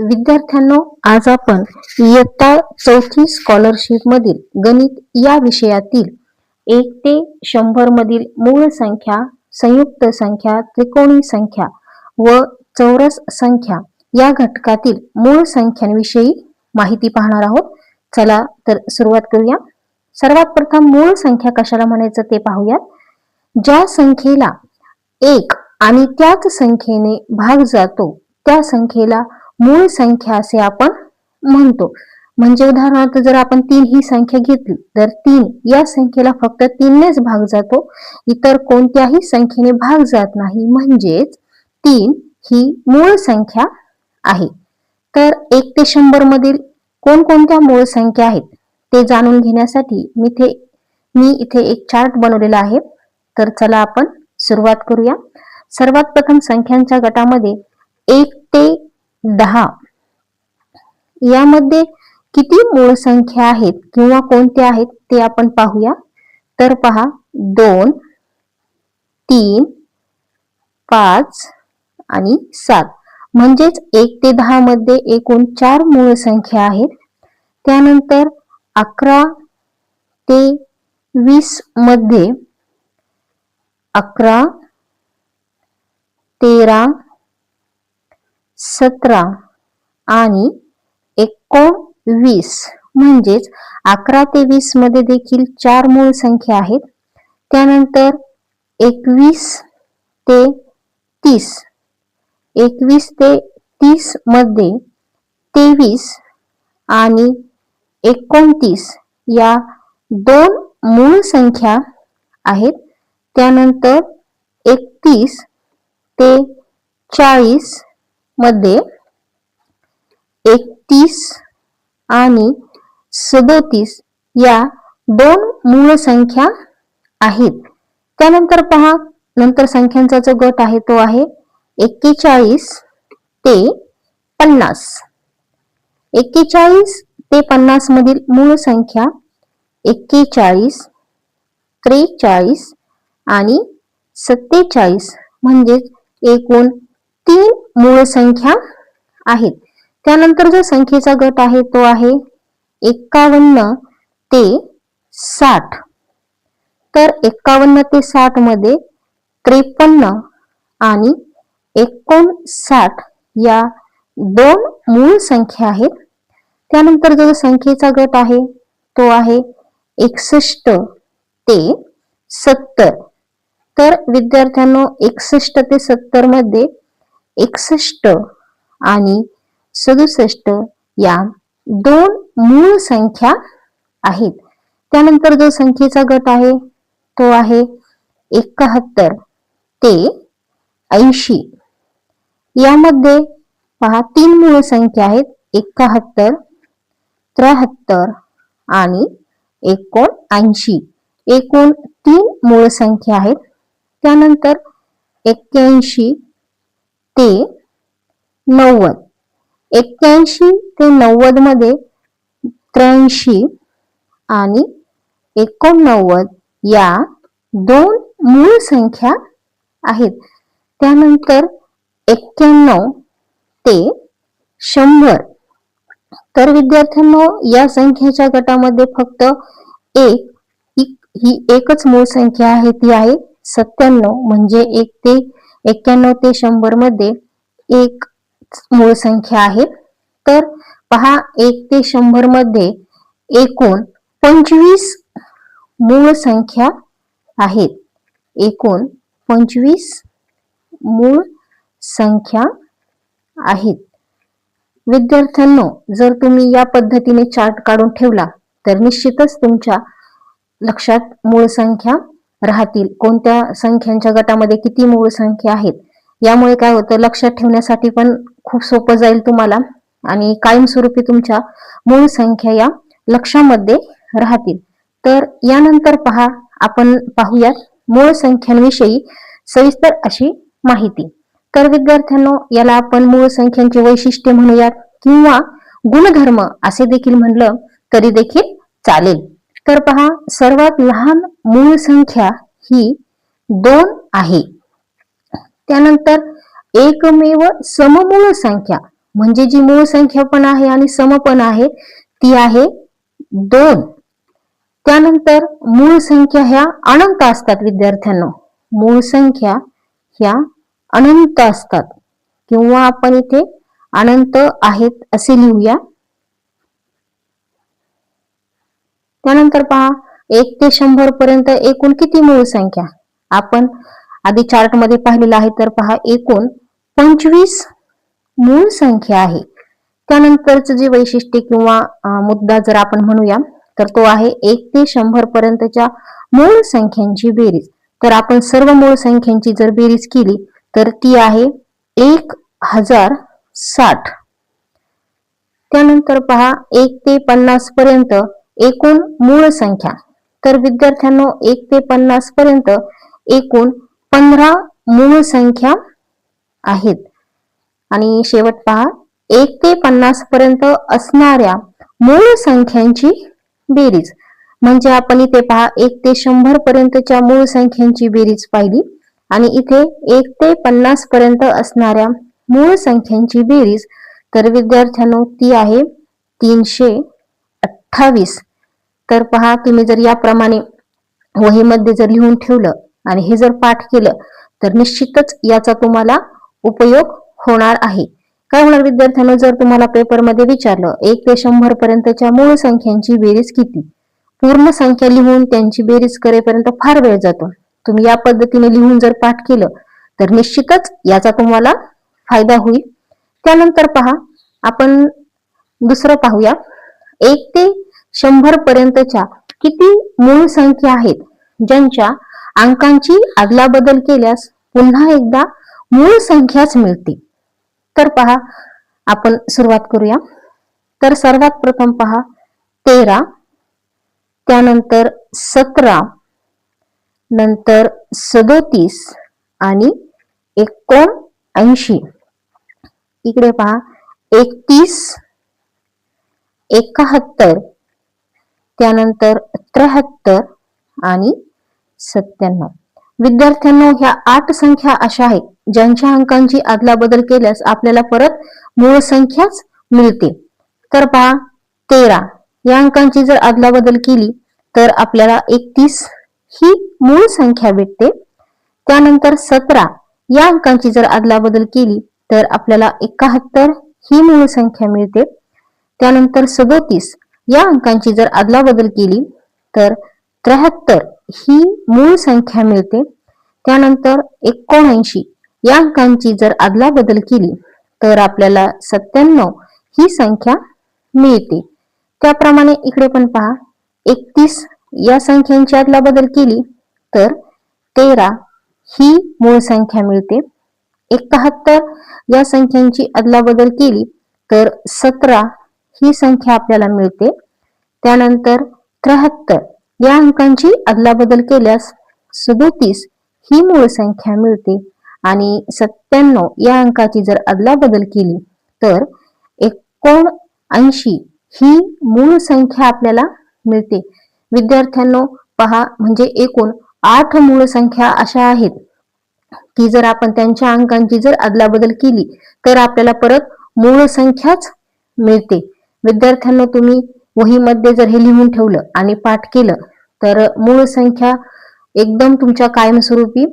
विद्यार्थ्यांनो, आज आपण इयत्ता 4थी स्कॉलरशिप मधील गणित या विषयातील 1 ते 100 मधील मूळ संख्या, संयुक्त संख्या, त्रिकोणी संख्या व चौरस संख्या या घटकातील मूळ संख्यांविषयी माहिती पाहणार आहोत. चला तर सुरुवात करूया. सर्वात प्रथम मूळ संख्या कशाला म्हणायचं ते पाहूयात. ज्या संख्येला 1 आणि त्याच संख्येने भाग जातो त्या संख्येला मूळ संख्या असे आपण म्हणतो. म्हणजे उदाहरणार्थ जर आपण 3 ही संख्या घेतली तर 3 या संख्येला फक्त 3 नेच भाग जातो, इतर कोणत्याही संख्येने भाग जात नाही, म्हणजेच 3 ही मूळ संख्या आहे. तर 1 ते 100 मधील कोणकोणत्या मूळ संख्या आहेत ते जाणून घेण्यासाठी मी इथे एक चार्ट बनवलेला आहे. तर चला आपण सुरुवात करूया. सर्वात प्रथम संख्यांच्या गटामध्ये 1 ते 10 यामध्ये किती मूळ संख्या आहेत किंवा कोणत्या आहेत ते आपण पाहूया. तर पहा, 2, 3, 5 आणि 7 म्हणजेच 1 ते 10 मध्ये एकूण 4 मूळ संख्या आहेत. त्यानंतर 11 ते 20 मध्ये 11, 13, 17 आणि 19 म्हणजेच 11 ते 20 मध्ये देखील 4 मूळ संख्या आहेत. त्यानंतर 21 ते 30, 21 ते 30 मध्ये 23 आणि 29 या 2 मूळ संख्या आहेत. त्यानंतर 31 ते 40 मध्ये 31 आणि 37 या 2 मूळ संख्या आहेत. त्यानंतर पहा, नंतर संख्यांचा जो गट आहे तो आहे 41 ते 50. 41 ते 50 मधील मूळ संख्या 41, 43 आणि 47 म्हणजेच एकूण 3 मूळ संख्या आहेत. त्यानंतर जो संख्येचा गट आहे तो आहे 51 ते 60. तर 51 ते 60 मध्ये 53 आणि 59 या 2 मूळ संख्या आहेत. त्यानंतर जो संख्येचा गट आहे तो आहे 61 ते 70. तर विद्यार्थ्यांनो, 61 ते 70 मध्ये 61 आणि 67 या 2 मूळ संख्या आहेत. त्यानंतर जो संख्येचा गट आहे तो आहे 71 ते 80. यामध्ये पहा 3 मूळ संख्या आहेत, 71, 73 आणि 79. एकूण 3 मूळ संख्या आहेत. त्यानंतर 81 ते 90, 81 ते 90 मध्ये 83 आणि 89 या 2 मूळ संख्या आहेत. त्यानंतर 91 ते 100. तर विद्यार्थ्यांनो, या संख्येच्या गटामध्ये फक्त ही एकच मूळ संख्या आहे, ती आहे 97. म्हणजे 1 ते 91 ते 100 मध्ये एक मूळ संख्या आहे. तर पहा, 1 ते 100 मध्ये एकूण 25 मूळ संख्या आहेत. एकूण 25 मूळ संख्या आहेत. विद्यार्थ्यांनो, जर तुम्ही या पद्धतीने चार्ट काढून ठेवला तर निश्चितच तुमच्या लक्षात मूळ संख्या राहतील. कोणत्या संख्यांच्या गटामध्ये किती मूळ संख्या आहेत, यामुळे काय होतं, लक्षात ठेवण्यासाठी पण खूप सोपं जाईल तुम्हाला आणि कायमस्वरूपी तुमच्या मूळ संख्या या लक्षामध्ये राहतील. तर यानंतर पहा, आपण पाहूयात मूळ संख्यांविषयी सविस्तर अशी माहिती. तर विद्यार्थ्यांनो, याला आपण मूळ संख्यांची वैशिष्ट्ये म्हणूयात किंवा गुणधर्म असे देखील म्हणलं तरी देखील चालेल. तर पहा, सर्वात लहान मूळ संख्या ही 2 आहे. त्यानंतर एकमेव सममूळ संख्या म्हणजे जी मूळ संख्या पण आहे आणि सम पण आहे ती आहे 2. त्यानंतर मूळ संख्या ह्या अनंत असतात विद्यार्थ्यांनो. मूळ संख्या ह्या अनंत असतात किंवा आपण इथे अनंत आहेत असे लिहूया. त्यानंतर पहा 1 ते 100 पर्यंत एकूण किती मूळ संख्या? आपण आधी चार्ट मध्ये पाहिलेलं आहे. तर पहा एकूण 25 मूळ संख्या आहे. त्यानंतरच जे वैशिष्ट्य किंवा मुद्दा जर आपण म्हणूया तर तो आहे 1 ते 100 पर्यंतच्या मूळ संख्यांची बेरीज. तर आपण सर्व मूळ संख्यांची जर बेरीज केली तर ती आहे 1060. त्यानंतर पहा 1 ते 50 पर्यंत एकूण मूळ संख्या. तर विद्यार्थ्यांनो 1 ते 50 पर्यंत एकूण 15 मूळ संख्या आहेत. आणि शेवट पहा 1 ते 50 पर्यंत असणाऱ्या मूळ संख्यांची बेरीज. म्हणजे आपण इथे पहा 1 ते 100 पर्यंतच्या मूळ संख्यांची बेरीज पाहिली आणि इथे 1 ते 50 पर्यंत असणाऱ्या मूळ संख्यांची बेरीज. तर विद्यार्थ्यांनो ती आहे 328. तर पहा तुम्ही जर याप्रमाणे वहीमध्ये जर लिहून ठेवलं आणि हे जर पाठ केलं तर निश्चितच याचा तुम्हाला उपयोग होणार आहे. काय होणार विद्यार्थ्यांनो, जर तुम्हाला पेपरमध्ये विचारलं 1 ते 100 पर्यंतच्या मूळ संख्यांची बेरीज किती, पूर्ण संख्या लिहून त्यांची बेरीज करेपर्यंत फार वेळ जातो. तुम्ही या पद्धतीने लिहून जर पाठ केलं तर निश्चितच याचा तुम्हाला फायदा होईल. त्यानंतर पहा आपण दुसरं पाहूया. 1 ते 100 पर्यंतच्या किती मूळ संख्या आहेत ज्यांच्या अंकांची अदलाबदल केल्यास पुन्हा एकदा मूळ संख्याच मिळते. तर पहा आपण सुरुवात करूया. तर सर्वात प्रथम पहा 13, त्यानंतर 17, नंतर 37 आणि 79. इकडे पहा 31, 71, त्यानंतर 73 आणि 97. विद्यार्थ्यांनो ह्या 8 संख्या अशा आहेत ज्यांच्या अंकांची अदलाबदल केल्यास आपल्याला परत मूळ संख्याच मिळते. तर पहा 13 या अंकांची जर अदलाबदल केली तर आपल्याला 31 ही मूळ संख्या भेटते. त्यानंतर 17 या अंकांची जर अदलाबदल केली तर आपल्याला 71 ही मूळ संख्या मिळते. त्यानंतर 37 या अंकांची जर अदलाबदल केली तर 73 ही मूळ संख्या मिळते. त्यानंतर 79 या अंकांची जर अदलाबदल केली तर आपल्याला 97 ही संख्या मिळते. त्याप्रमाणे इकडे पण पहा 31 या संख्यांची अदलाबदल केली तर 13 ही मूळ संख्या मिळते. 71 या संख्यांची अदलाबदल केली तर 17 ही संख्या आपल्याला मिळते. त्यानंतर 73 या अंकांची अदलाबदल केल्यास 37 ही मूळ संख्या मिळते आणि 97 या अंकाची जर अदलाबदल केली तर 79 ही मूळ संख्या आपल्याला मिळते. विद्यार्थ्यांनो पहा म्हणजे एकूण 8 मूळ संख्या अशा आहेत की जर आपण त्यांच्या अंकांची जर अदलाबदल केली तर आपल्याला परत मूळ संख्याच मिळते. विद्यार्थ्यांनो तुम्ही वहीमध्ये जर हे लिहून ठेवलं आणि पाठ केलं तर मूळ संख्या एकदम तुमच्या कायमस्वरूपी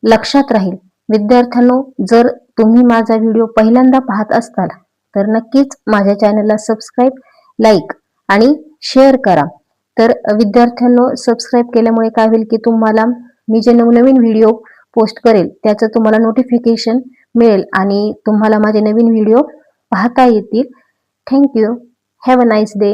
लक्षात राहील. विद्यार्थ्यांनो जर तुम्ही माझा व्हिडिओ पहिल्यांदा पाहत असताल तर नक्कीच माझ्या चॅनलला सबस्क्राईब, लाईक आणि शेअर करा. तर विद्यार्थ्यांनो सबस्क्राईब केल्यामुळे काय होईल की तुम्हाला मी जे नवनवीन व्हिडिओ पोस्ट करेल त्याचं तुम्हाला नोटिफिकेशन मिळेल आणि तुम्हाला माझे नवीन व्हिडिओ पाहता येतील. Thank you. Have a nice day.